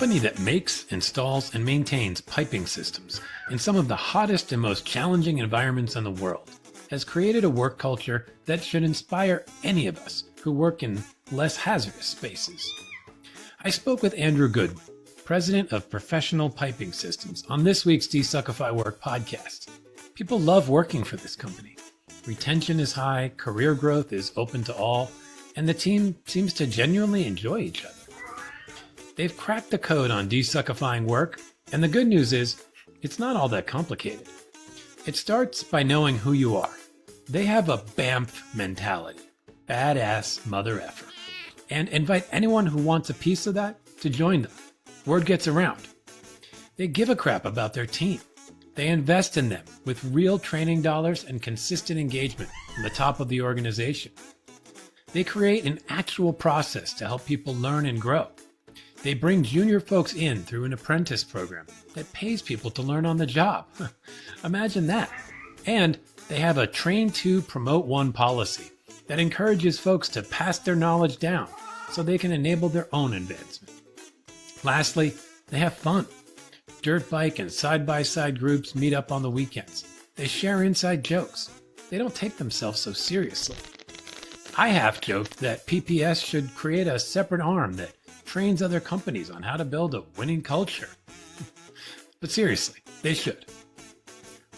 company that makes, installs, and maintains piping systems in some of the hottest and most challenging environments in the world, has created a work culture that should inspire any of us who work in less hazardous spaces. I spoke with Andrew Goodwin, president of Professional Piping Systems, on this week's DesuckifyWork podcast. People love working for this company. Retention is high, career growth is open to all, and the team seems to genuinely enjoy each other. They've cracked the code on Desuckifying Work, and the good news is it's not all that complicated. It starts by knowing who you are. They have a BAMF mentality, Ass Mother-Effer, and invite anyone who wants a piece of that to join them. Word gets around. They give a crap about their team. They invest in them with real training dollars and consistent engagement from the top of the organization. They create an actual process to help people learn and grow. They bring junior folks in through an apprentice program that pays people to learn on the job. Imagine that. And they have a train to promote one policy that encourages folks to pass their knowledge down so they can enable their own advancement. Lastly, they have fun. Dirt bike and side-by-side groups meet up on the weekends. They share inside jokes. They don't take themselves so seriously. I half joked that PPS should create a separate arm that trains other companies on how to build a winning culture. But seriously, they should.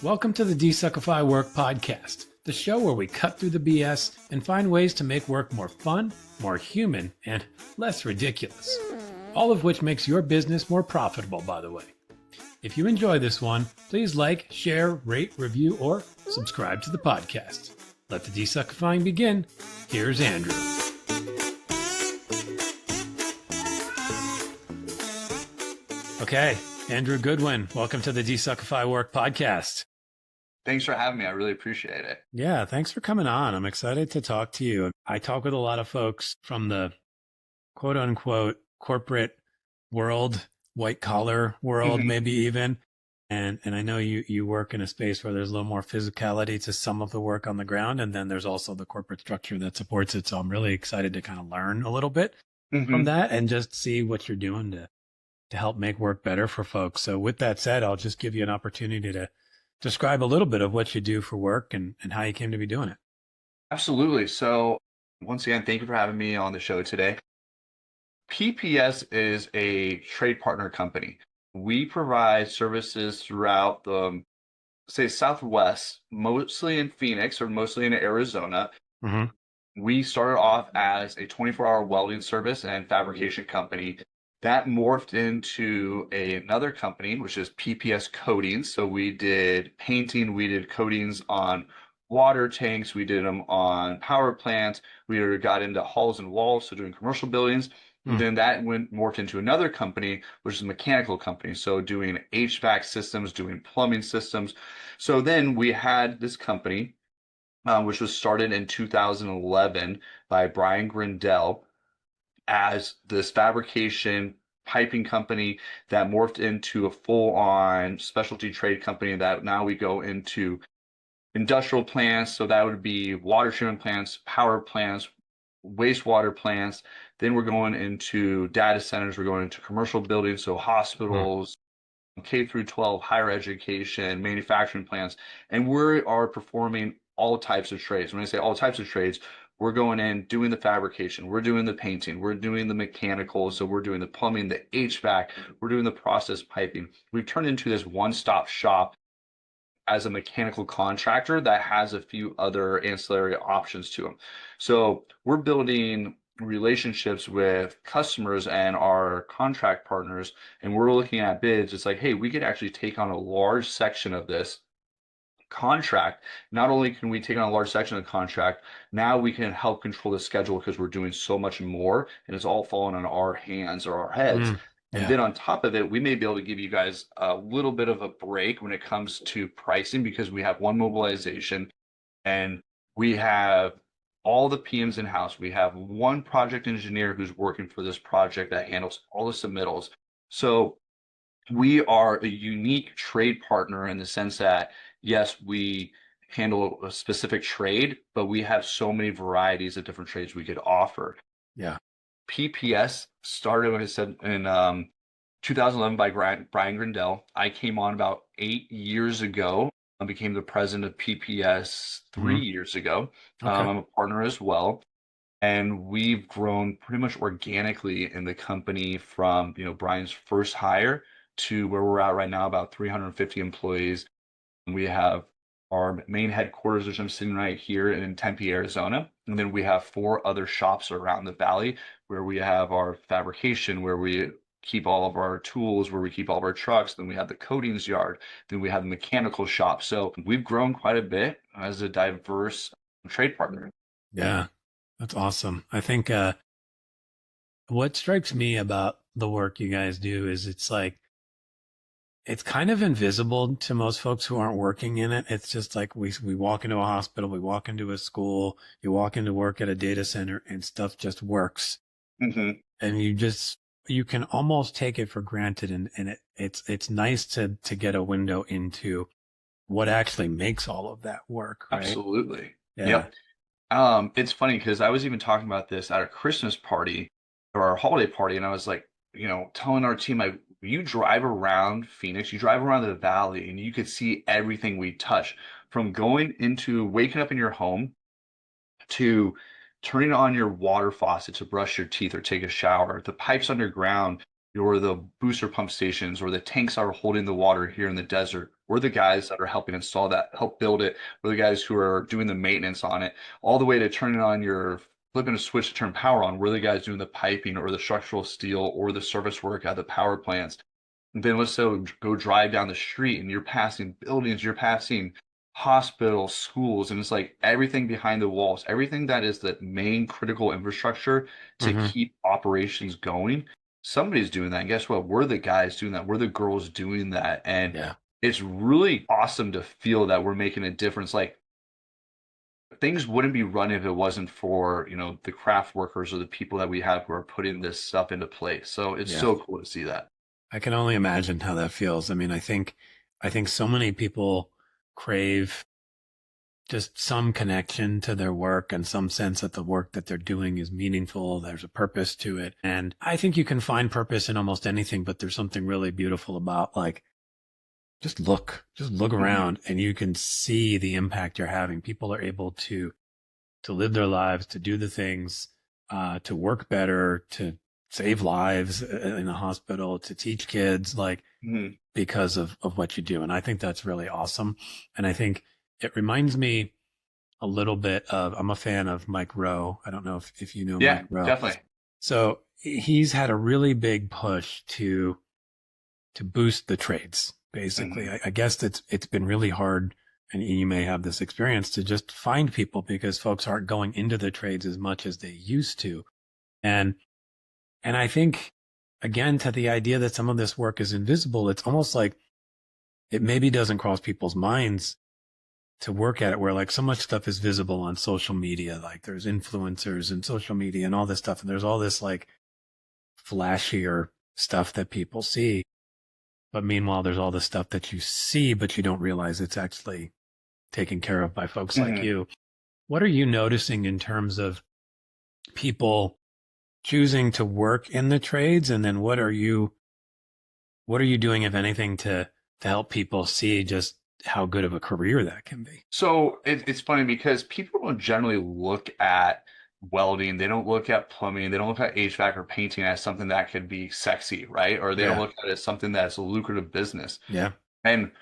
Welcome to the Desuckify Work podcast, the show where we cut through the BS and find ways to make work more fun, more human, and less ridiculous. All of which makes your business more profitable, by the way. If you enjoy this one, please like, share, rate, review, or subscribe to the podcast. Let the desuckifying begin. Here's Andrew. Okay, Andrew Goodwin, welcome to the Desuckify Work podcast. Thanks for having me. I really appreciate it. Yeah, thanks for coming on. I'm excited to talk to you. I talk with a lot of folks from the quote unquote corporate world, white collar world, maybe even. And I know you work in a space where there's a little more physicality to some of the work on the ground. And then there's also the corporate structure that supports it. So I'm really excited to kind of learn a little bit from that and just see what you're doing to help make work better for folks. So with that said, I'll just give you an opportunity to describe a little bit of what you do for work and how you came to be doing it. Absolutely. So once again, thank you for having me on the show today. PPS is a trade partner company. We provide services throughout the, say, Southwest, mostly in Phoenix or mostly in Arizona. We started off as a 24-hour welding service and fabrication company. That morphed into another company, which is PPS Coatings. So we did painting, we did coatings on water tanks, we did them on power plants, we got into halls and walls, so doing commercial buildings. And then that morphed into another company, which is a mechanical company. So doing HVAC systems, doing plumbing systems. So then we had this company, which was started in 2011 by Brian Grindell, as this fabrication piping company that morphed into a full-on specialty trade company that now we go into industrial plants. So that would be water treatment plants, power plants, wastewater plants. Then we're going into data centers. We're going into commercial buildings, so hospitals, K through 12, higher education, manufacturing plants. And we are performing all types of trades. When I say all types of trades, we're going in, doing the fabrication, we're doing the painting, we're doing the mechanical, so we're doing the plumbing, the HVAC, we're doing the process piping. We've turned into this one-stop shop as a mechanical contractor that has a few other ancillary options to them. So we're building relationships with customers and our contract partners, and we're looking at bids. It's like, hey, we could actually take on a large section of this contract. Not only can we take on a large section of the contract, now we can help control the schedule because we're doing so much more and it's all falling on our hands or our heads. And then on top of it, we may be able to give you guys a little bit of a break when it comes to pricing because we have one mobilization and we have all the PMs in-house. We have one project engineer who's working for this project that handles all the submittals. So we are a unique trade partner in the sense that, yes, we handle a specific trade, but we have so many varieties of different trades we could offer. Yeah. PPS started, like I said, in 2011 by Brian Grindell. I came on about 8 years ago. I became the president of PPS three Hmm. years ago. Okay. I'm a partner as well. And we've grown pretty much organically in the company from, Brian's first hire to where we're at right now, about 350 employees. We have our main headquarters, which I'm sitting right here in Tempe, Arizona. And then we have four other shops around the valley where we have our fabrication, where we keep all of our tools, where we keep all of our trucks. Then we have the coatings yard. Then we have the mechanical shop. So we've grown quite a bit as a diverse trade partner. Yeah, that's awesome. I think what strikes me about the work you guys do is it's like it's kind of invisible to most folks who aren't working in it. It's just like we walk into a hospital, we walk into a school, you walk into work at a data center, and stuff just works. Hmm. And you can almost take it for granted, and it's nice to get a window into what actually makes all of that work, right? Absolutely. Yeah. Yep. It's funny because I was even talking about this at a Christmas party or our holiday party, and I was like, telling our team, like, you drive around Phoenix, you drive around the valley, and you could see everything we touch from going into waking up in your home to turning on your water faucet to brush your teeth or take a shower, the pipes underground, or the booster pump stations, or the tanks that are holding the water here in the desert. We're the guys that are helping install that, help build it. We're the guys who are doing the maintenance on it, all the way to turning on your flipping a switch to turn power on. We're the guys doing the piping or the structural steel or the service work at the power plants. Then let's go drive down the street and you're passing buildings, you're passing hospitals, schools, and it's like everything behind the walls, everything that is the main critical infrastructure to Hmm. keep operations going. Somebody's doing that. And guess what? We're the guys doing that. We're the girls doing that. And Yeah. it's really awesome to feel that we're making a difference. Like things wouldn't be running if it wasn't for, the craft workers or the people that we have who are putting this stuff into place. So it's Yeah. so cool to see that. I can only imagine how that feels. I mean, I think so many people crave just some connection to their work and some sense that the work that they're doing is meaningful. There's a purpose to it. And I think you can find purpose in almost anything, but there's something really beautiful about like, just look Mhm. around and you can see the impact you're having. People are able to live their lives, to do the things, to work better, to save lives in a hospital, to teach kids, like Mhm. because of what you do. And I think that's really awesome. And I think it reminds me a little bit of, I'm a fan of Mike Rowe. I don't know if you know Mike Yeah, Rowe. definitely. So he's had a really big push to boost the trades. Basically, Mhm. I guess it's been really hard, and you may have this experience to just find people because folks aren't going into the trades as much as they used to. And and I think again to the idea that some of this work is invisible, it's almost like it maybe doesn't cross people's minds to work at it where like so much stuff is visible on social media. Like there's influencers and social media and all this stuff. And there's all this like flashier stuff that people see. But meanwhile, there's all the stuff that you see, but you don't realize it's actually taken care of by folks like Mhm. you. What are you noticing in terms of people choosing to work in the trades? And then what are you doing, if anything, to help people see just how good of a career that can be? So it's funny because people don't generally look at welding, they don't look at plumbing, they don't look at HVAC or painting as something that could be sexy, right? Or they don't Yeah. look at it as something that's a lucrative business. Yeah. And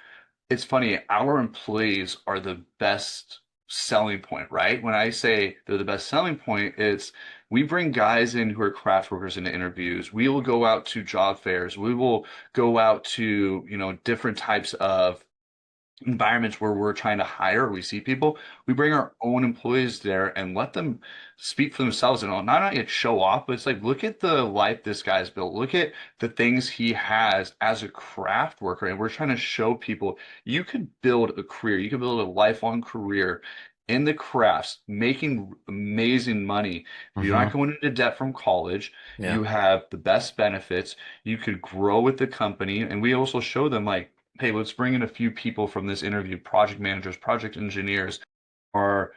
it's funny, our employees are the best selling point, right? When I say they're the best selling point, it's we bring guys in who are craft workers into interviews. We will go out to job fairs. We will go out to, different types of environments where we're trying to hire or we see people, we bring our own employees there and let them speak for themselves and not only show off, but it's like, look at the life this guy's built. Look at the things he has as a craft worker. And we're trying to show people you could build a career, you could build a lifelong career in the crafts, making amazing money. You're Hmm. not going into debt from college. Yeah. You have the best benefits. You could grow with the company. And we also show them like, hey, let's bring in a few people from this interview, project managers, project engineers, or,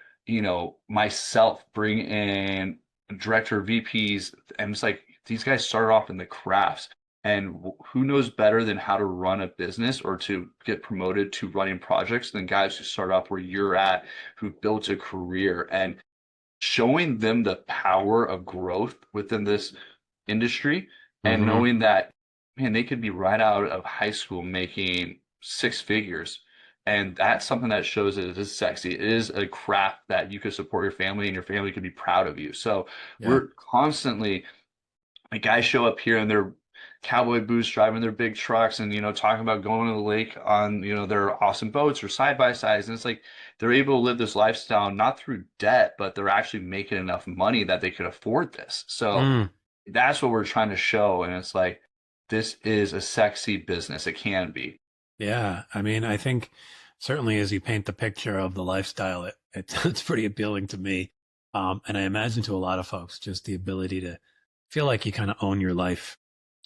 myself, bring in director VPs. And it's like these guys started off in the crafts. And who knows better than how to run a business or to get promoted to running projects than guys who start off where you're at, who built a career, and showing them the power of growth within this industry and Mm-hmm. knowing that, man, they could be right out of high school making six figures. And that's something that shows that it is sexy. It is a craft that you could support your family and your family could be proud of you. So Yeah. we're constantly, like, guys show up here in their cowboy boots, driving their big trucks, and talking about going to the lake on their awesome boats or side by sides. And it's like they're able to live this lifestyle not through debt, but they're actually making enough money that they could afford this. So Mm. that's what we're trying to show. And it's like, this is a sexy business. It can be. Yeah. I mean, I think certainly as you paint the picture of the lifestyle, it's pretty appealing to me. And I imagine to a lot of folks, just the ability to feel like you kind of own your life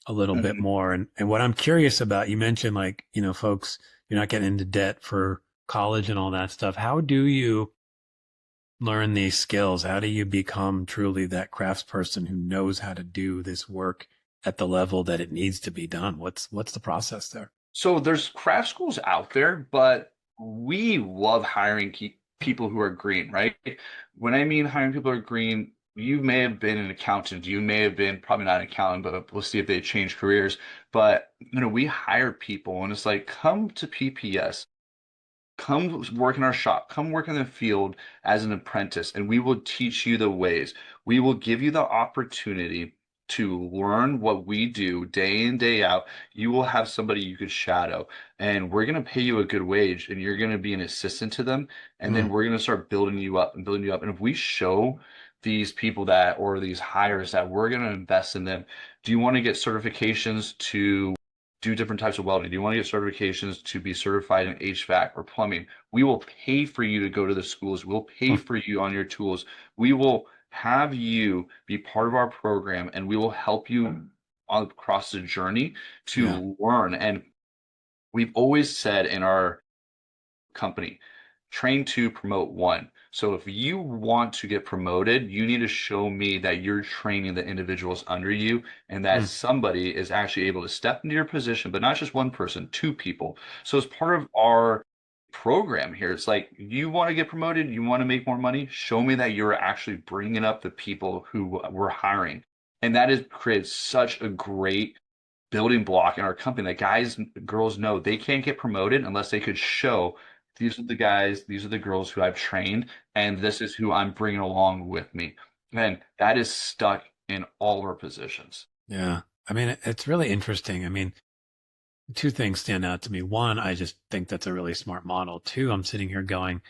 a little bit Mhm. more. And what I'm curious about, you mentioned like, folks, you're not getting into debt for college and all that stuff. How do you learn these skills? How do you become truly that craftsperson who knows how to do this work at the level that it needs to be done? What's the process there? So there's craft schools out there, but we love hiring people who are green, right? When I mean hiring people who are green, you may have been an accountant, you may have been probably not an accountant, but we'll see if they change careers. But we hire people, and it's like, come to PPS, come work in our shop, come work in the field as an apprentice, and we will teach you the ways. We will give you the opportunity to learn what we do day in, day out. You will have somebody you could shadow, and we're going to pay you a good wage, and you're going to be an assistant to them. And then Mm, we're going to start building you up and building you up. And if we show these people that, or these hires, that we're going to invest in them, do you want to get certifications to do different types of welding? Do you want to get certifications to be certified in HVAC or plumbing? We will pay for you to go to the schools. We'll pay mm, for you on your tools. We will have you be part of our program, and we will help you across the journey yeah. to learn. And we've always said in our company, train to promote one. So if you want to get promoted, you need to show me that you're training the individuals under you and that Mm, somebody is actually able to step into your position, but not just one person, two people. So as part of our program here, it's like, you want to get promoted, you want to make more money, show me that you're actually bringing up the people who we're hiring. And that has created such a great building block in our company that guys and girls know they can't get promoted unless they could show, these are the guys, these are the girls who I've trained, and this is who I'm bringing along with me. And that is stuck in all of our positions. yeah. I mean, it's really interesting. I mean, two things stand out to me. One, I just think that's a really smart model. Two, I'm sitting here going,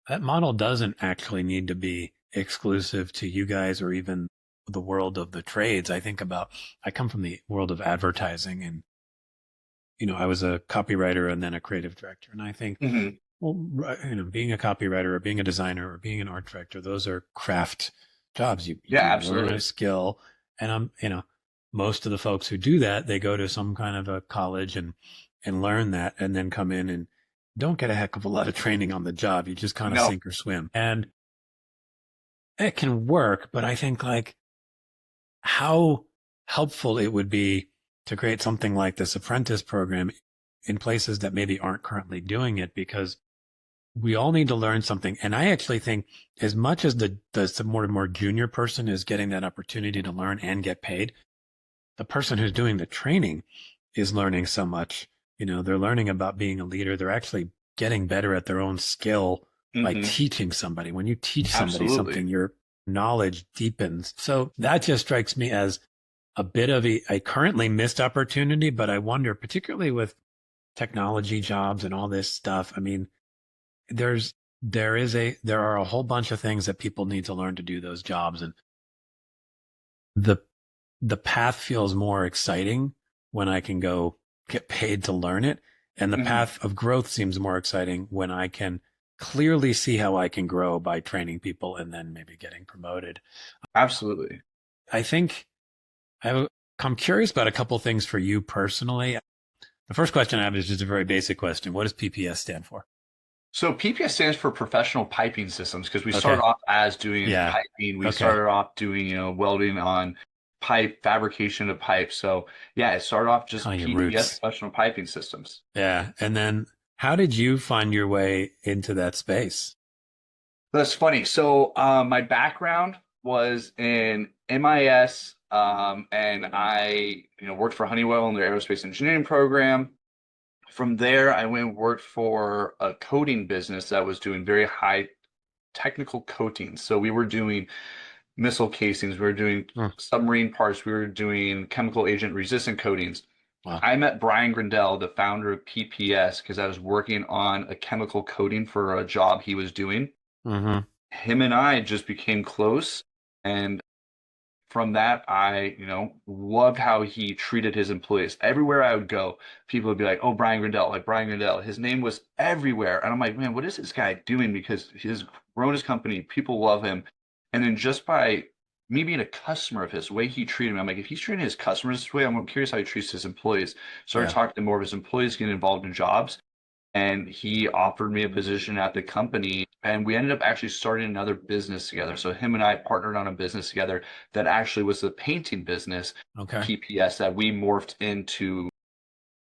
that model doesn't actually need to be exclusive to you guys or even the world of the trades. I come from the world of advertising, and, I was a copywriter and then a creative director. And I think, Hmm. well, being a copywriter or being a designer or being an art director, those are craft jobs. Yeah, You learn a absolutely. skill. And most of the folks who do that, they go to some kind of a college and learn that and then come in and don't get a heck of a lot of training on the job. You just kind of No, sink or swim. And it can work, but I think like how helpful it would be to create something like this apprentice program in places that maybe aren't currently doing it, because we all need to learn something. And I actually think as much as the more junior person is getting that opportunity to learn and get paid, the person who's doing the training is learning so much. They're learning about being a leader. They're actually getting better at their own skill by hmm, teaching somebody. When you teach somebody absolutely. something, your knowledge deepens. So that just strikes me as a bit of a currently missed opportunity, but I wonder, particularly with technology jobs and all this stuff. I mean, there's there are a whole bunch of things that people need to learn to do those jobs, and the the path feels more exciting when I can go get paid to learn it, and the Hmm. path of growth seems more exciting when I can clearly see how I can grow by training people and then maybe getting promoted. Absolutely. I think I'm curious about a couple things for you personally. The first question I have is just a very basic question. What does PPS stand for? So PPS stands for Professional Piping Systems because we Okay. started off as doing Yeah. piping. We Okay. started off doing, welding on pipe fabrication of pipe. So yeah, it started off just Kind of your PPS, roots. professional piping systems. Yeah. And then how did you find your way into that space? That's funny. So my background was in MIS, and I worked for Honeywell in their aerospace engineering program. From there, I went and worked for a coating business that was doing very high technical coatings. So we were doing missile casings, we were doing Hmm. submarine parts, we were doing chemical agent resistant coatings. Wow. I met Brian Grindell, the founder of PPS, because I was working on a chemical coating for a job he was doing. Mm-hmm. Him and I just became close. And from that, loved how he treated his employees. Everywhere I would go, people would be like, "Oh, Brian Grindell, like Brian Grindell." His name was everywhere, and I'm like, "Man, what is this guy doing?" Because he's grown his company, people love him, and then just by me being a customer of his, the way he treated me, I'm like, if he's treating his customers this way, I'm curious how he treats his employees. Started Yeah. talking to more of his employees, getting involved in jobs, and he offered me a position at the company, and we ended up actually starting another business together. So him and I partnered on a business together that actually was the painting business, Okay. PPS, that we morphed into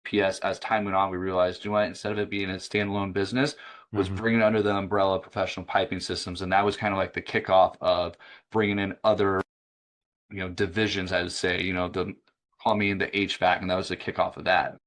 PS. As time went on, we realized, you know what, instead of it being a standalone business, was Mm-hmm. bringing it under the umbrella of professional piping systems. And that was kind of like the kickoff of bringing in other divisions, I would say, the plumbing, the HVAC, and that was the kickoff of that.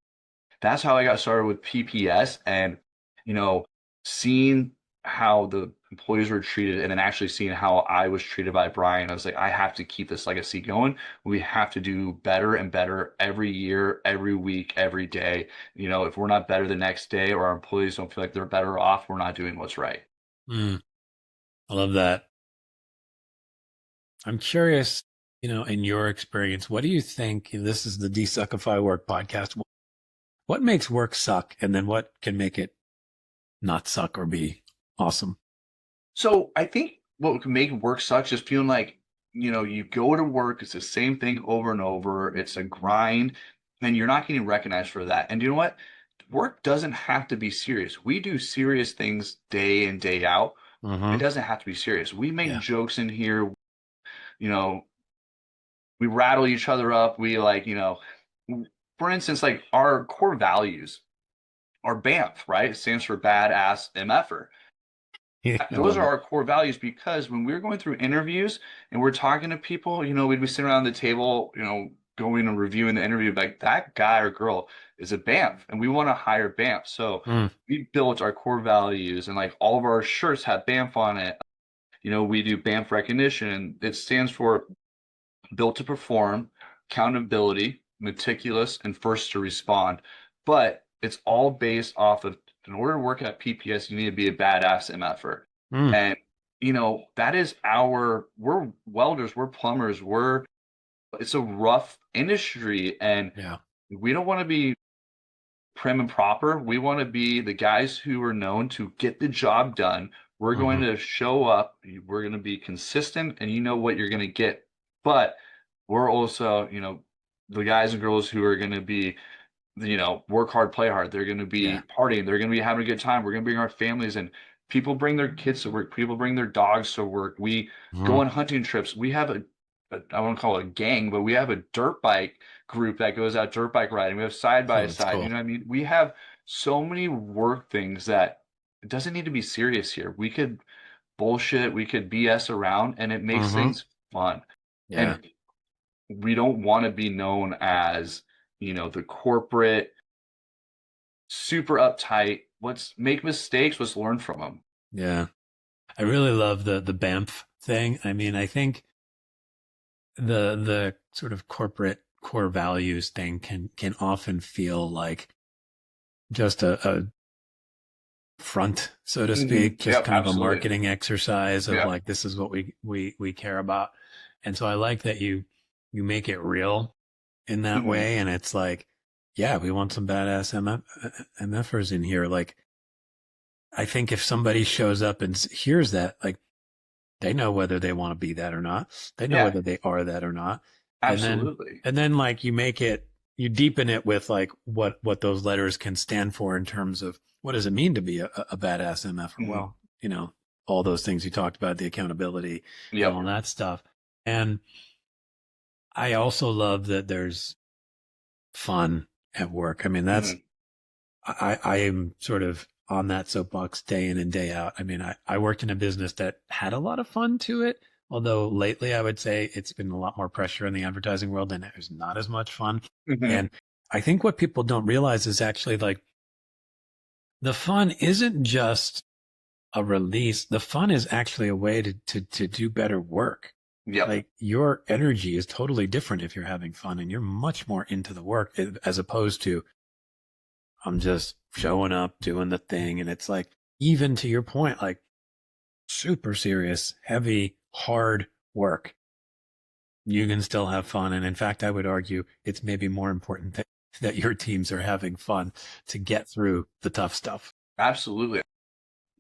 That's how I got started with PPS, and you know, seeing how the employees were treated and then actually seeing how I was treated by Brian, I was like, I have to keep this legacy going. We have to do better and better every year, every week, every day. If we're not better the next day or our employees don't feel like they're better off, we're not doing what's right. Mm, I love that. I'm curious, in your experience, what do you think? This is the Desuckify Work podcast. What makes work suck? And then what can make it not suck or be awesome? So I think what can make work suck is feeling like, you go to work, it's the same thing over and over, it's a grind, and you're not getting recognized for that. And you know what? Work doesn't have to be serious. We do serious things day in, day out. It Mm-hmm. doesn't have to be serious. We make Yeah. jokes in here, you know, we rattle each other up. We like, for instance, like our core values, our BAMF, right? It stands for Badass MFer. Yeah, I Those love are it. our core values, because when we're going through interviews and we're talking to people, we'd be sitting around the table, going and reviewing the interview, like that guy or girl is a BAMF and we want to hire BAMF. So Mm, we built our core values, and like all of our shirts have BAMF on it. We do BAMF recognition. It stands for built to perform, accountability, meticulous, and first to respond. But it's all based off of, in order to work at PPS, you need to be a badass MFer. mm, And, that is we're welders, we're plumbers, it's a rough industry, and yeah. we don't want to be prim and proper. We want to be the guys who are known to get the job done. We're going Mm-hmm. to show up, we're going to be consistent, and you know what you're going to get. But we're also, the guys and girls who are going to be, work hard, play hard. They're going to Yeah. be partying. They're going to be having a good time. We're going to bring our families in. People bring their kids to work. People bring their dogs to work. We go Mm-hmm. on hunting trips. We have I won't call it a gang, but we have a dirt bike group that goes out dirt bike riding. We have side Oh, by that's side. You cool. know what I mean? We have so many work things that it doesn't need to be serious here. We could bullshit, we could BS around, and it makes Mm-hmm. things fun. Yeah. And we don't want to be known as, the corporate, super uptight. Let's make mistakes, let's learn from them. Yeah. I really love the BAMF thing. I mean, I think the sort of corporate core values thing can often feel like just a front, so to speak, just Yep, kind of a absolutely. marketing exercise of Yeah. like, this is what we care about. And so I like that you make it real in that hmm way. And it's like, yeah, we want some badass MFers in here. Like, I think if somebody shows up and hears that, like, they know whether they want to be that or not. They know Yeah, whether they are that or not. And then, absolutely. and then like you deepen it with like what those letters can stand for in terms of what does it mean to be a badass MF? hmm Well, all those things you talked about, the accountability and Yep. all that stuff. And I also love that there's fun at work. I mean, Mhm. I am sort of on that soapbox day in and day out. I mean, I worked in a business that had a lot of fun to it. Although lately I would say it's been a lot more pressure in the advertising world and there's not as much fun. Mhm. And I think what people don't realize is actually like the fun isn't just a release. The fun is actually a way to do better work. Yep. Like your energy is totally different if you're having fun and you're much more into the work as opposed to I'm just showing up, doing the thing. And it's like, even to your point, like super serious, heavy, hard work. You can still have fun. And in fact, I would argue it's maybe more important that your teams are having fun to get through the tough stuff. Absolutely.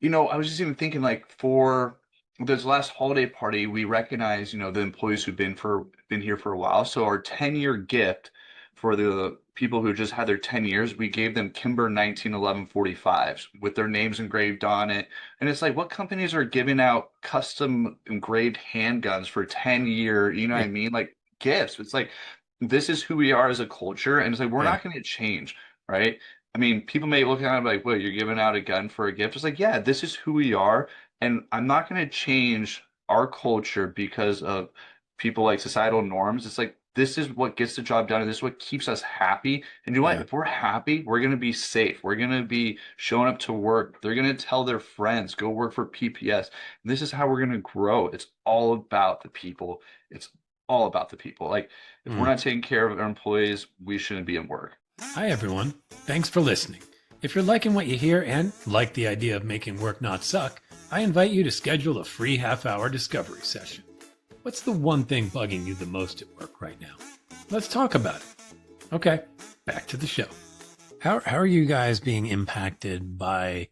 I was just even thinking like for this last holiday party, we recognize, the employees who've been here for a while. So our 10-year gift for the people who just had their 10 years, we gave them Kimber 1911 45s with their names engraved on it. And it's like, what companies are giving out custom engraved handguns for 10-year, you know what I mean? Like gifts. It's like this is who we are as a culture. And it's like we're Yeah. not going to change, right? I mean, people may look at it like, "What? You're giving out a gun for a gift?" It's like, yeah, this is who we are, and I'm not going to change our culture because of people like societal norms. It's like this is what gets the job done, and this is what keeps us happy. And you know what? Yeah. If we're happy, we're going to be safe. We're going to be showing up to work. They're going to tell their friends, "Go work for PPS." And this is how we're going to grow. It's all about the people. It's all about the people. Like if we're Mm. not taking care of our employees, we shouldn't be in work. Hi, everyone. Thanks for listening. If you're liking what you hear and like the idea of making work not suck, I invite you to schedule a free half-hour discovery session. What's the one thing bugging you the most at work right now? Let's talk about it. Okay, back to the show. How are you guys being impacted by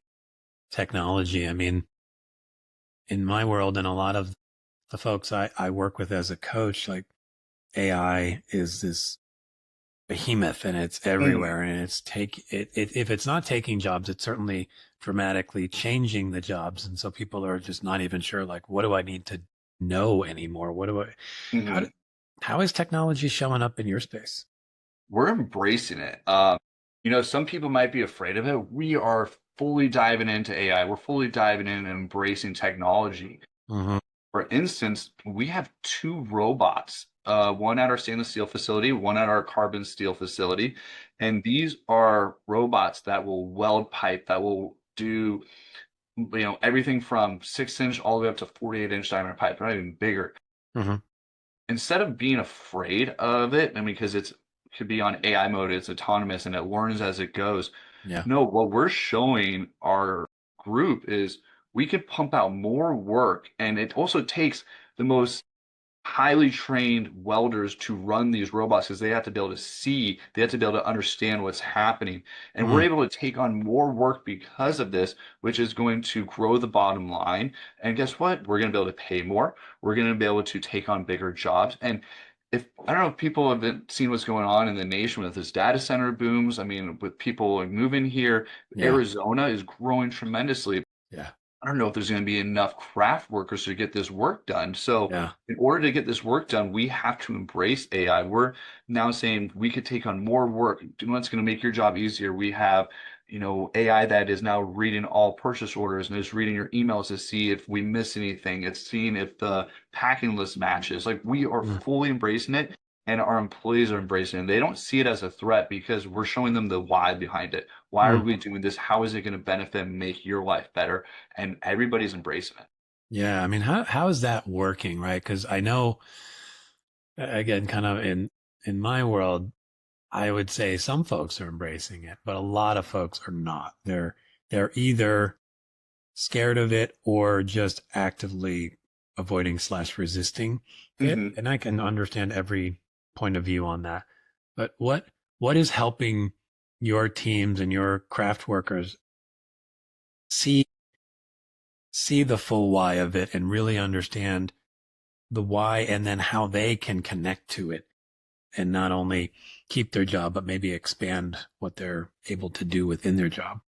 technology? I mean, in my world and a lot of the folks I work with as a coach, like AI is this behemoth and it's Mhm. everywhere and if it's not taking jobs, it's certainly dramatically changing the jobs. And so people are just not even sure, like, what do I need to know anymore? How, do, Mhm. how is technology showing up in your space? We're embracing it. Some people might be afraid of it. We are fully diving into AI. We're fully diving in and embracing technology. Hmm. For instance, we have two robots, one at our stainless steel facility, one at our carbon steel facility. And these are robots that will weld pipe, that will do, everything from 6 inch all the way up to 48-inch diameter pipe, not even bigger. Hmm. Instead of being afraid of it, and because it could be on AI mode, it's autonomous and it learns as it goes. Yeah. No, what we're showing our group is we could pump out more work, and it also takes the most highly trained welders to run these robots because they have to be able to see, they have to be able to understand what's happening. And we're Mm. able to take on more work because of this, which is going to grow the bottom line. And guess what? We're going to be able to pay more. We're going to be able to take on bigger jobs. And if I don't know if people have seen what's going on in the nation with this data center booms. I mean, with people like moving here, Yeah. Arizona is growing tremendously. Yeah. I don't know if there's going to be enough craft workers to get this work done. So, Yeah. in order to get this work done, we have to embrace AI. We're now saying we could take on more work. Do you know what's going to make your job easier? We have, AI that is now reading all purchase orders and is reading your emails to see if we miss anything. It's seeing if the packing list matches. Like we are Mm. fully embracing it, and our employees are embracing it. They don't see it as a threat because we're showing them the why behind it. Why are Mm. we doing this? How is it going to benefit and make your life better? And everybody's embracing it. Yeah. I mean, how is that working? Right. Cause I know again, kind of in my world, I would say some folks are embracing it, but a lot of folks are not. They're either scared of it or just actively avoiding slash resisting it. Hmm. And I can understand every point of view on that. But what is helping your teams and your craft workers see see the full why of it and really understand the why and then how they can connect to it and not only keep their job, but maybe expand what they're able to do within their job.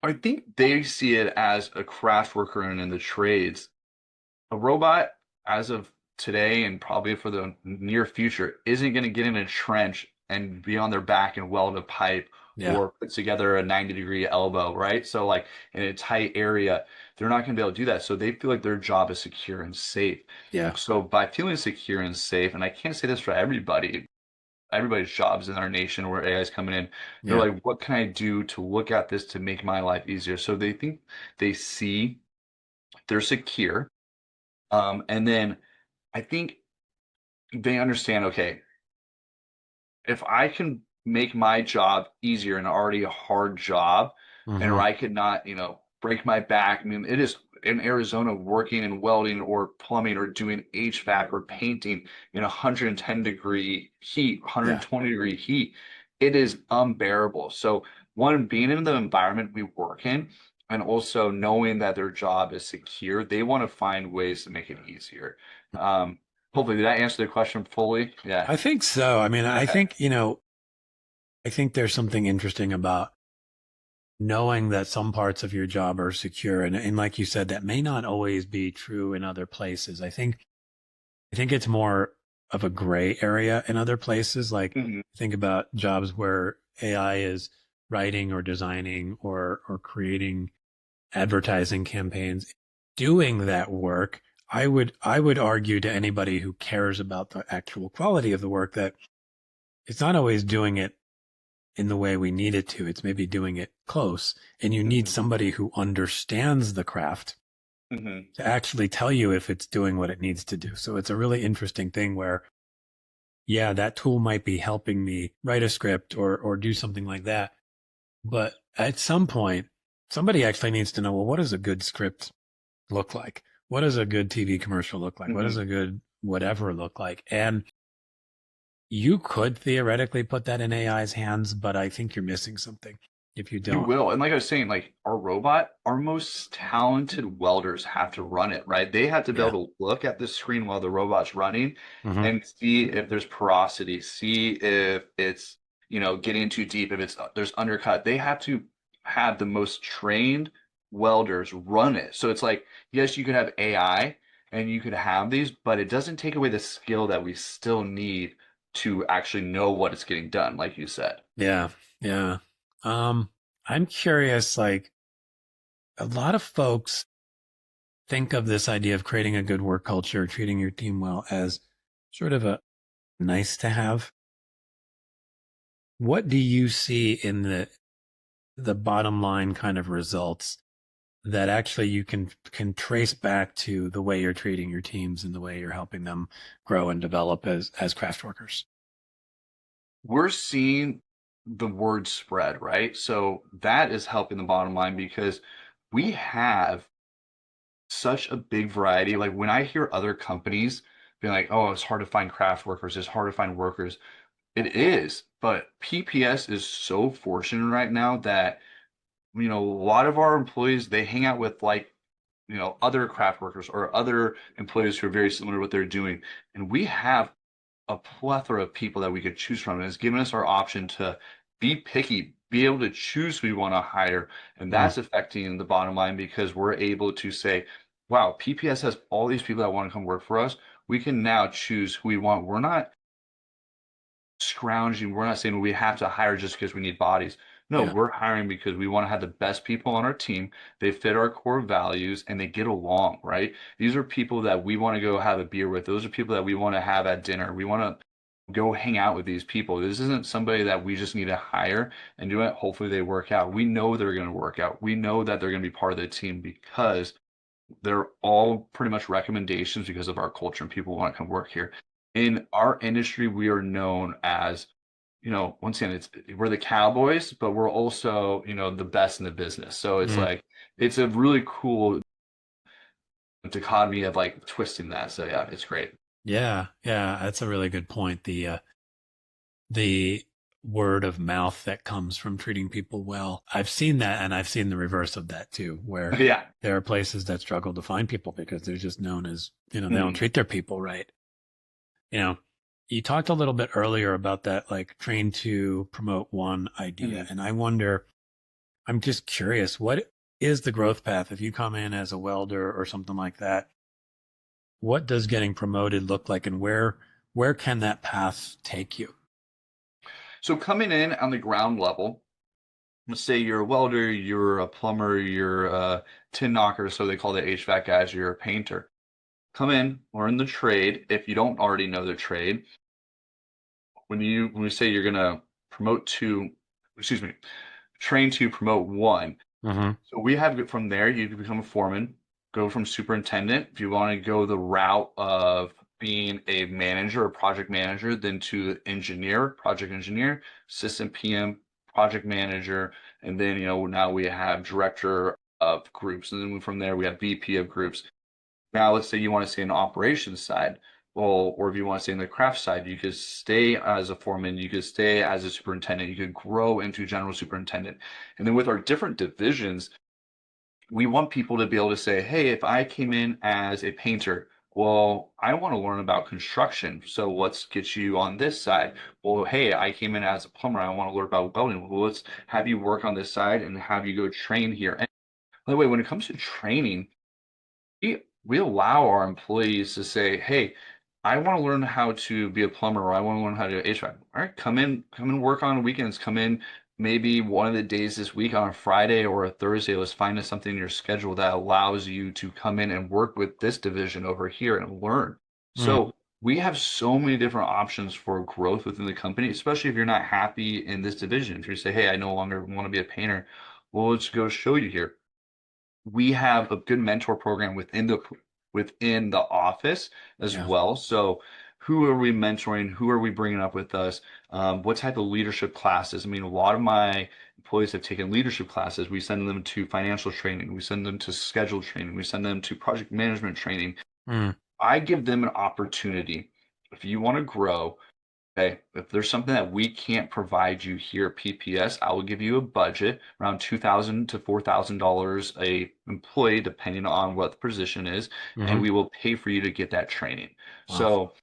I think they see it as a craft worker and in the trades. A robot, as of today and probably for the near future isn't going to get in a trench and be on their back and weld a pipe Yeah. or put together a 90-degree elbow, right? So like in a tight area, they're not going to be able to do that. So they feel like their job is secure and safe. Yeah. So by feeling secure and safe, and I can't say this for everybody, everybody's jobs in our nation where AI is coming in, they're Yeah. like, what can I do to look at this to make my life easier? So they think they see they're secure. And then I think they understand, okay, if I can make my job easier and already a hard job, and or Hmm. I could not, break my back. I mean, it is in Arizona working in welding or plumbing or doing HVAC or painting in 110-degree heat, Yeah. 120-degree heat. It is unbearable. So one, being in the environment we work in, and also knowing that their job is secure, they want to find ways to make it easier. Um, Hopefully, did I answer the question fully? Yeah. I think so. I mean, I Okay. think, I think there's something interesting about knowing that some parts of your job are secure. And like you said, that may not always be true in other places. I think it's more of a gray area in other places. Like Mhm. think about jobs where AI is writing or designing or creating advertising campaigns. Doing that work, I would argue to anybody who cares about the actual quality of the work that it's not always doing it in the way we need it to. It's maybe doing it close. And you need Mhm. somebody who understands the craft Mhm. to actually tell you if it's doing what it needs to do. So it's a really interesting thing where, yeah, that tool might be helping me write a script or do something like that. But at some point, somebody actually needs to know, well, what does a good script look like? What does a good TV commercial look like? What does Mhm. a good whatever look like? And you could theoretically put that in AI's hands, but I think you're missing something if you You don't. will. And like I was saying, like our robot, our most talented welders have to run it, right? They have to be Yeah. able to look at the screen while the robot's running Hmm. and see if there's porosity, see if it's, getting too deep, if it's there's undercut. They have to have the most trained welders run it. So it's like, yes, you could have AI and you could have these, but it doesn't take away the skill that we still need to actually know what it's getting done, like you said. Yeah. Yeah. Um, I'm curious, like a lot of folks think of this idea of creating a good work culture, treating your team well as sort of a nice to have. What do you see in the bottom line kind of results that actually you can trace back to the way you're treating your teams and the way you're helping them grow and develop as craft workers? We're seeing the word spread, right? So that is helping the bottom line because we have such a big variety. Like when I hear other companies being like, oh, it's hard to find craft workers, it's hard to find workers. It is, but PPS is so fortunate right now that, a lot of our employees, they hang out with like, other craft workers or other employees who are very similar to what they're doing. And we have a plethora of people that we could choose from. And it's given us our option to be picky, be able to choose who we want to hire. And Mm, that's affecting the bottom line because we're able to say, wow, PPS has all these people that want to come work for us. We can now choose who we want. We're not scrounging. We're not saying we have to hire just because we need bodies. No, yeah. we're hiring because we want to have the best people on our team. They fit our core values and they get along, right? These are people that we want to go have a beer with. Those are people that we want to have at dinner. We want to go hang out with these people. This isn't somebody that we just need to hire and do it. Hopefully they work out. We know they're going to work out. We know that they're going to be part of the team because they're all pretty much recommendations because of our culture and people want to come work here. In our industry, we are known as, once again, we're the cowboys, but we're also, the best in the business. So it's Mm, like it's a really cool dichotomy of like twisting that. So yeah, it's great. yeah. Yeah. That's a really good point. The word of mouth that comes from treating people well. I've seen that and I've seen the reverse of that too, where Yeah. there are places that struggle to find people because they're just known as, they don't Mhm. treat their people right. You know, you talked a little bit earlier about that, like train to promote one idea. Mhm. And I wonder, I'm just curious, what is the growth path if you come in as a welder or something like that? what does getting promoted look like, and where can that path take you? So coming in on the ground level, let's say you're a welder, you're a plumber, you're a tin knocker, so they call the HVAC guys, you're a painter. Come in, learn the trade. If you don't already know the trade, when we say you're gonna promote to, excuse me, train to promote one. Mm-hmm. So we have from there, you can become a foreman, go from superintendent. If you want to go the route of being a manager or project manager, then to engineer, project engineer, assistant PM, project manager, and then now we have director of groups, and then from there we have VP of groups. Now, let's say you want to stay in the operations side, well, or if you want to stay in the craft side, you could stay as a foreman, you could stay as a superintendent, you could grow into general superintendent. And then with our different divisions, we want people to be able to say, hey, if I came in as a painter, well, I want to learn about construction. So let's get you on this side. Well, hey, I came in as a plumber. I want to learn about welding. Well, let's have you work on this side and have you go train here. And by the way, when it comes to training, we allow our employees to say, hey, I want to learn how to be a plumber, or I want to learn how to do HVAC. All right, come and work on weekends. Come in maybe one of the days this week on a Friday or a Thursday. Let's find us something in your schedule that allows you to come in and work with this division over here and learn. Mm. So we have so many different options for growth within the company, especially if you're not happy in this division. If you say, hey, I no longer want to be a painter, well, let's go show you here. We have a good mentor program within the office as Yeah. well. So who are we mentoring? Who are we bringing up with us? What type of leadership classes? I mean, a lot of my employees have taken leadership classes. We send them to financial training. We send them to schedule training. We send them to project management training. Mm. I give them an opportunity. If you want to grow, okay, if there's something that we can't provide you here at PPS, I will give you a budget around $2,000 to $4,000 a employee, depending on what the position is, and Mm-hmm. we will pay for you to get that training. Wow. So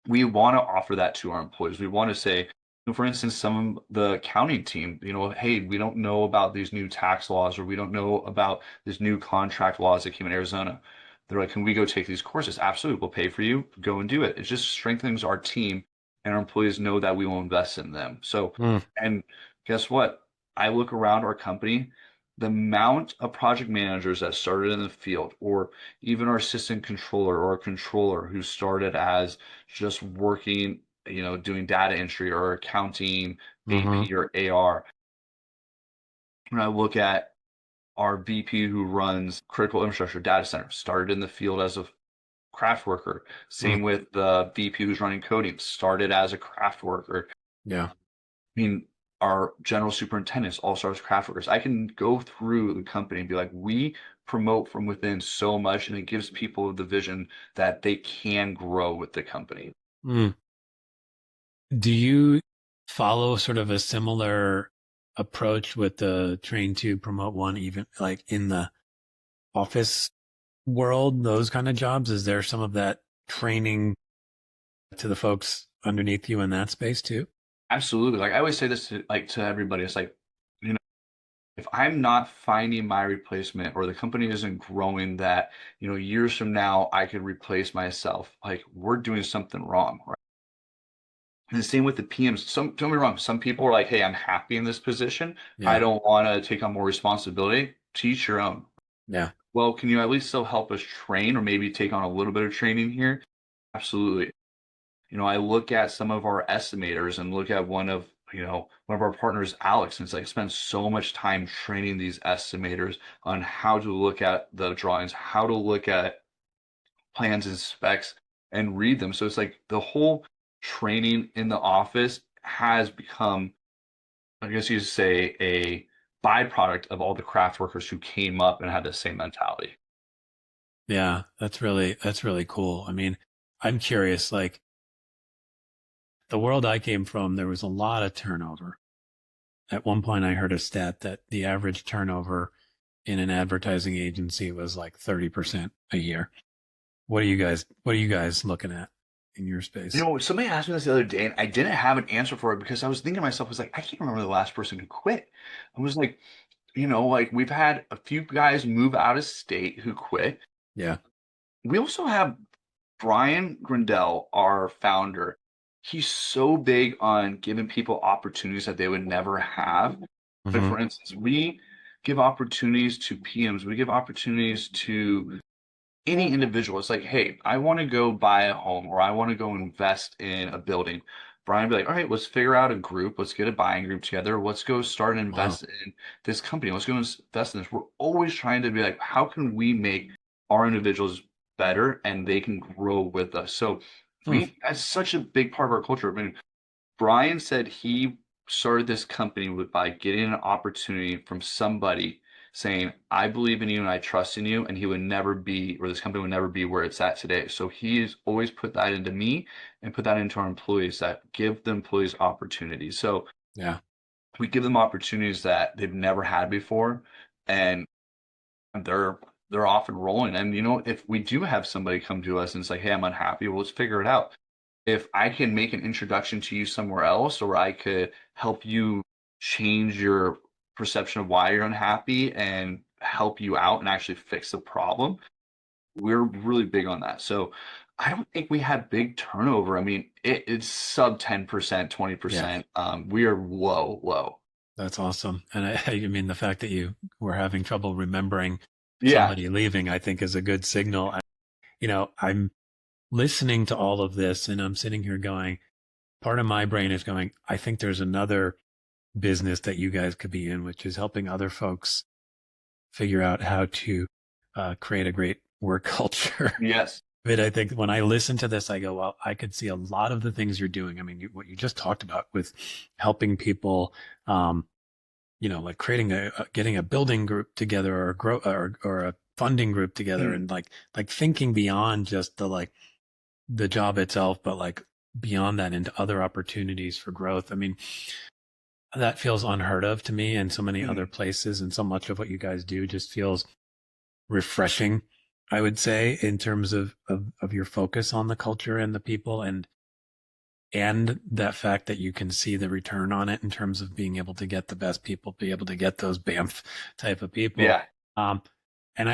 we want to offer that to our employees. We want to say, for instance, some of the accounting team, hey, we don't know about these new tax laws, or we don't know about these new contract laws that came in Arizona. They're like, can we go take these courses? Absolutely. We'll pay for you. Go and do it. It just strengthens our team, and our employees know that we will invest in them. So, Mm. and guess what? I look around our company, the amount of project managers that started in the field, or even our assistant controller or a controller who started as just working, doing data entry or accounting, Mm-hmm. AP or AR. When I look at our VP who runs critical infrastructure data center, started in the field as a craft worker. Mm. Same with the VP who's running coding, started as a craft worker. Yeah. I mean, our general superintendents all start as craft workers. I can go through the company and be like, we promote from within so much, and it gives people the vision that they can grow with the company. Mm. Do you follow sort of a similar approach with the train to promote one, even like in the office world, those kind of jobs? Is there some of that training to the folks underneath you in that space too? Absolutely. Like I always say this to everybody. It's like, you know, if I'm not finding my replacement, or the company isn't growing that, years from now I could replace myself, like we're doing something wrong, right? And the same with the PMs. Don't get me wrong, some people are like, hey, I'm happy in this position. I Yeah. don't want to take on more responsibility. To each your own. Yeah. Well, can you at least still help us train, or maybe take on a little bit of training here? Absolutely. I look at some of our estimators and look at one of our partners, Alex, and it's like spend so much time training these estimators on how to look at the drawings, how to look at plans and specs and read them. So it's like the whole training in the office has become, I guess you could say, a byproduct of all the craft workers who came up and had the same mentality. Yeah. That's really cool. I mean, I'm curious, like the world I came from, there was a lot of turnover. At one point, I heard a stat that the average turnover in an advertising agency was like 30% a year. What are you guys looking at in your space? Somebody asked me this the other day, and I didn't have an answer for it because I was thinking to myself, I was like, I can't remember the last person who quit. I was like, like we've had a few guys move out of state who quit. Yeah. We also have Brian Grindell, our founder, he's so big on giving people opportunities that they would never have. Like, Hmm. for instance, we give opportunities to PMs, we give opportunities to any individual. It's like, hey, I want to go buy a home or I want to go invest in a building. Brian would be like, all right, let's figure out a group. Let's get a buying group together. Let's go start and Wow. invest in this company. Let's go invest in this. We're always trying to be like, how can we make our individuals better and they can grow with us? So Hmm. that's such a big part of our culture. I mean, Brian said he started this company by getting an opportunity from somebody saying, I believe in you and I trust in you, and he would never be, or this company would never be where it's at today. So he's always put that into me and put that into our employees that give the employees opportunities. So Yeah. we give them opportunities that they've never had before, and they're they're off and rolling. And if we do have somebody come to us and say, hey, I'm unhappy, well, let's figure it out. If I can make an introduction to you somewhere else, or I could help you change your perception of why you're unhappy and help you out and actually fix the problem, we're really big on that. So I don't think we had big turnover. I mean, it's sub 10%, Yeah. 20%. We are low, low. That's awesome. And I mean, the fact that you were having trouble remembering Yeah. somebody leaving, I think is a good signal. I'm listening to all of this and I'm sitting here going, part of my brain is going, I think there's another business that you guys could be in, which is helping other folks figure out how to create a great work culture. Yes. But I think when I listen to this, I go, well, I could see a lot of the things you're doing. I mean, what you just talked about with helping people, like creating getting a building group together or or a funding group together, Mm, and like thinking beyond just the job itself, but like beyond that into other opportunities for growth. I mean, that feels unheard of to me in so many other mm, places, and so much of what you guys do just feels refreshing, I would say, in terms of your focus on the culture and the people, and that fact that you can see the return on it in terms of being able to get the best people, be able to get those BAMF type of people. yeah. Um, and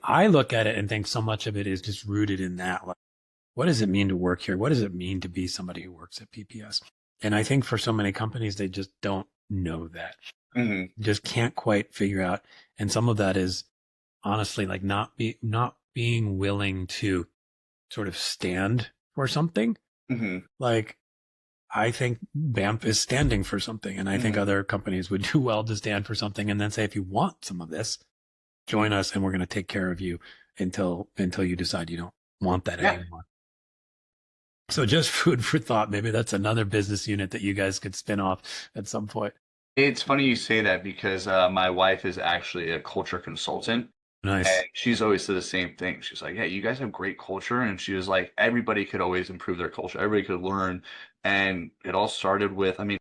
I look at it and think so much of it is just rooted in that. Like, what does it mean to work here? What does it mean to be somebody who works at PPS? And I think for so many companies, they just don't know that, Mm, just can't quite figure out. And some of that is honestly like not being willing to sort of stand for something. mm, Like, I think BAMF is standing for something, and I think mm. other companies would do well to stand for something and then say, if you want some of this, join us and we're going to take care of you until you decide you don't want that Yeah. anymore. So just food for thought. Maybe that's another business unit that you guys could spin off at some point. It's funny you say that because my wife is actually a culture consultant. And Nice. she's always said the same thing. She's like, yeah, you guys have great culture. And she was like, everybody could always improve their culture. Everybody could learn. And it all started with, I mean,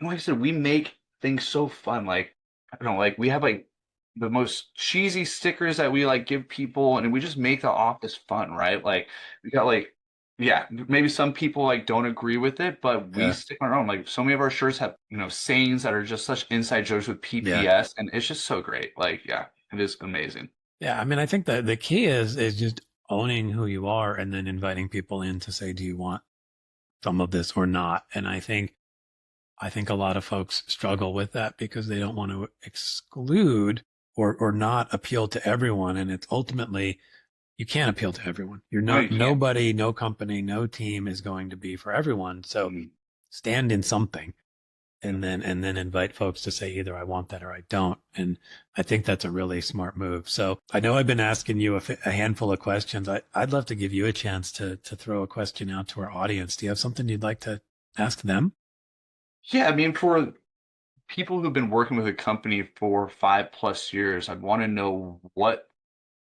like I said, we make things so fun. Like, I don't know, like we have like the most cheesy stickers that we like give people and we just make the office fun, right? Like we got like, yeah, maybe some people like don't agree with it, but we Yeah. stick our own. Like so many of our shirts have, sayings that are just such inside jokes with Yeah. PPS and it's just so great. Like, yeah, it is amazing. Yeah. I mean, I think that the key is just owning who you are and then inviting people in to say, do you want some of this or not? And I think a lot of folks struggle with that because they don't want to exclude or not appeal to everyone. And it's ultimately, you can't appeal to everyone. You're No, you not, can't. nobody, no company, no team is going to be for everyone. So Mhm. stand in something and then invite folks to say either I want that or I don't. And I think that's a really smart move. So I know I've been asking you a handful of questions. I'd love to give you a chance to throw a question out to our audience. Do you have something you'd like to ask them? Yeah, I mean, for people who've been working with a company for 5+ years, I'd want to know what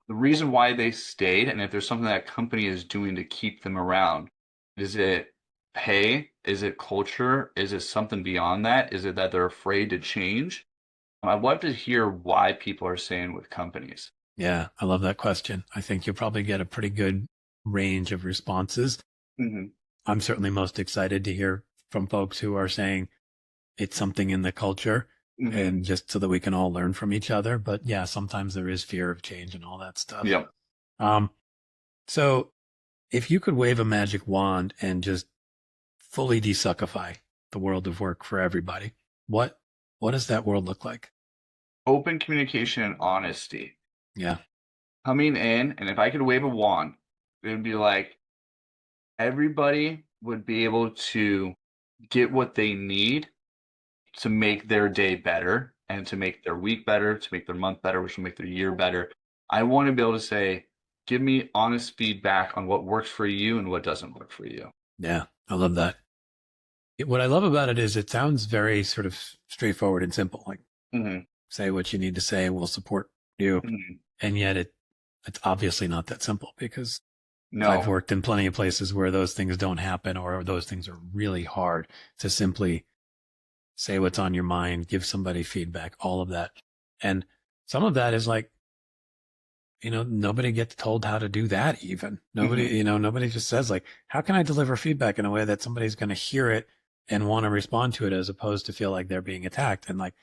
the reason why they stayed and if there's something that company is doing to keep them around. Is it pay? Is it culture? Is it something beyond that? Is it that they're afraid to change? I'd love to hear why people are staying with companies. Yeah, I love that question. I think you'll probably get a pretty good range of responses. Hmm. I'm certainly most excited to hear from folks who are saying it's something in the culture Hmm. and just so that we can all learn from each other. But yeah, sometimes there is fear of change and all that stuff. Yep. Um, so if you could wave a magic wand and just fully desuckify the world of work for everybody, what does that world look like? Open communication and honesty. Yeah. Coming in, and if I could wave a wand, it would be like everybody would be able to get what they need to make their day better and to make their week better, to make their month better, which will make their year better. I want to be able to say, give me honest feedback on what works for you and what doesn't work for you. Yeah. I love that. What I love about it is it sounds very sort of straightforward and simple. Like say what you need to say, we'll support you. And yet it's obviously not that simple because I've worked in plenty of places where those things don't happen or those things are really hard to simply say what's on your mind, give somebody feedback, all of that. And some of that is like, nobody gets told how to do that even. Nobody, nobody just says like, how can I deliver feedback in a way that somebody's going to hear it and want to respond to it as opposed to feel like they're being attacked? And like,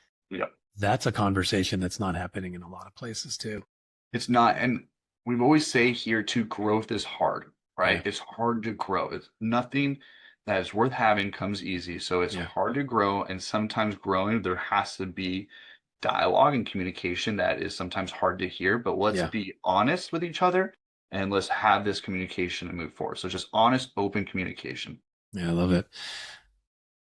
that's a conversation that's not happening in a lot of places too. It's not. And we always say here too, growth is hard, right? Yeah. It's hard to grow. It's nothing that is worth having comes easy. So it's hard to grow. And sometimes growing, there has to be dialogue and communication that is sometimes hard to hear, but let's be honest with each other and let's have this communication and move forward. So just honest, open communication. Yeah, I love it.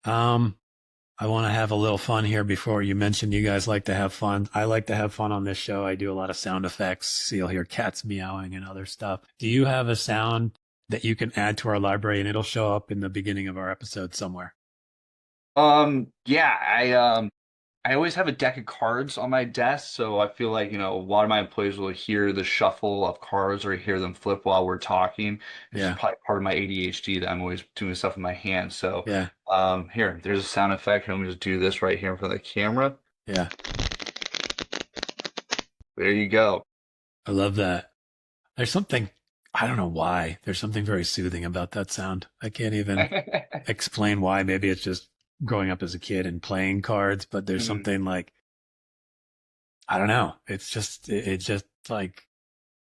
I want to have a little fun here before you mentioned you guys like to have fun. I like to have fun on this show. I do a lot of sound effects. So you'll hear cats meowing and other stuff. Do you have a sound that you can add to our library and it'll show up in the beginning of our episode somewhere? Yeah, I always have a deck of cards on my desk, so I feel like, a lot of my employees will hear the shuffle of cards or hear them flip while we're talking. It's probably part of my ADHD that I'm always doing stuff in my hands. So here, there's a sound effect. Let me just do this right here in front of the camera. Yeah. There you go. I love that. There's something, I don't know why, there's something very soothing about that sound. I can't even explain why. Maybe it's just growing up as a kid and playing cards, but there's something like, I don't know. It's just like,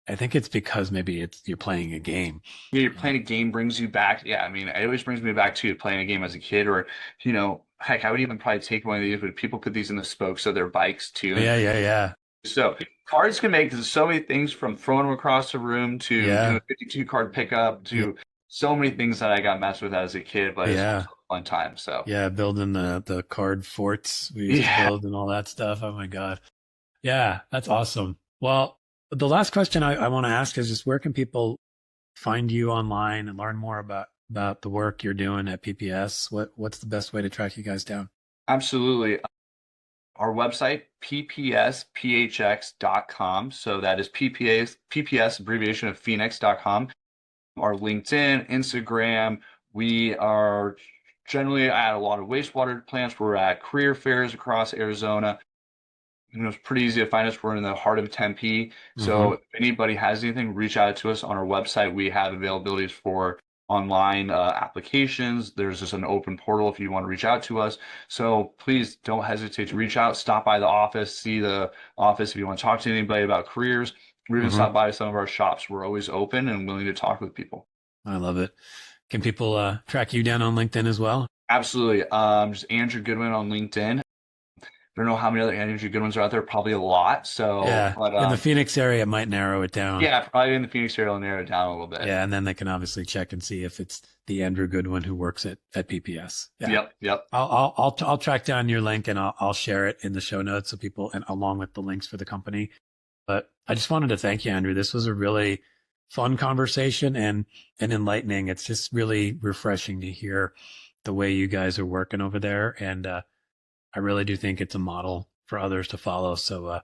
I think it's because maybe you're playing a game. Yeah, you're playing a game brings you back. Yeah, I mean, it always brings me back to playing a game as a kid or, heck, I would even probably take one of these, but people put these in the spokes of their bikes too. Yeah. So cards can make so many things from throwing them across the room to doing a 52 card pickup to so many things that I got messed with as a kid, but it's also a fun time. So building the card forts we used to build and all that stuff. Oh my God. Yeah, that's awesome. Well, the last question I want to ask is just where can people find you online and learn more about the work you're doing at PPS? What's the best way to track you guys down? Absolutely. Our website, ppsphx.com. So that is PPS abbreviation of Phoenix.com. Our LinkedIn, Instagram. We are generally at a lot of wastewater plants. We're at career fairs across Arizona. It's pretty easy to find us. We're in the heart of Tempe. So if anybody has anything, reach out to us on our website. We have availabilities for online applications. There's just an open portal if you want to reach out to us. So please don't hesitate to reach out. Stop by the office, see the office if you want to talk to anybody about careers. We're going to stop by some of our shops. We're always open and willing to talk with people. I love it. Can people track you down on LinkedIn as well? Absolutely. Just Andrew Goodwin on LinkedIn. I don't know how many other Andrew Goodwins are out there. Probably a lot. So but, in the Phoenix area, it might narrow it down. Yeah, probably in the Phoenix area, it'll narrow it down a little bit. Yeah, and then they can obviously check and see if it's the Andrew Goodwin who works at PPS. Yeah. Yep. I'll track down your link and I'll share it in the show notes so people, and along with the links for the company. But I just wanted to thank you, Andrew. This was a really fun conversation and enlightening. It's just really refreshing to hear the way you guys are working over there. And I really do think it's a model for others to follow. So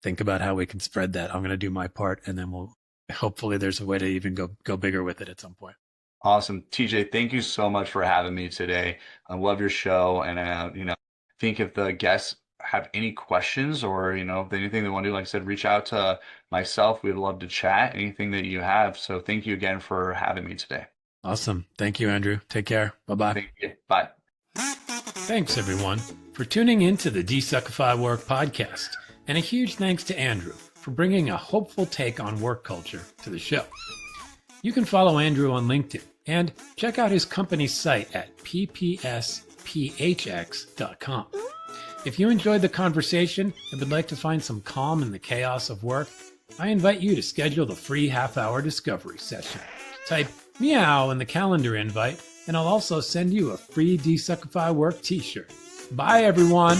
think about how we can spread that. I'm going to do my part, and then hopefully there's a way to even go bigger with it at some point. Awesome. TJ, thank you so much for having me today. I love your show. And, I think if the guests have any questions or, anything they want to do, like I said, reach out to myself. We'd love to chat, anything that you have. So thank you again for having me today. Awesome. Thank you, Andrew. Take care. Bye-bye. Thank you. Bye. Thanks, everyone, for tuning in to the DesuckifyWork podcast. And a huge thanks to Andrew for bringing a hopeful take on work culture to the show. You can follow Andrew on LinkedIn and check out his company's site at ppsphx.com. If you enjoyed the conversation and would like to find some calm in the chaos of work, I invite you to schedule the free half-hour discovery session. Type meow in the calendar invite, and I'll also send you a free DesuckifyWork t-shirt. Bye, everyone!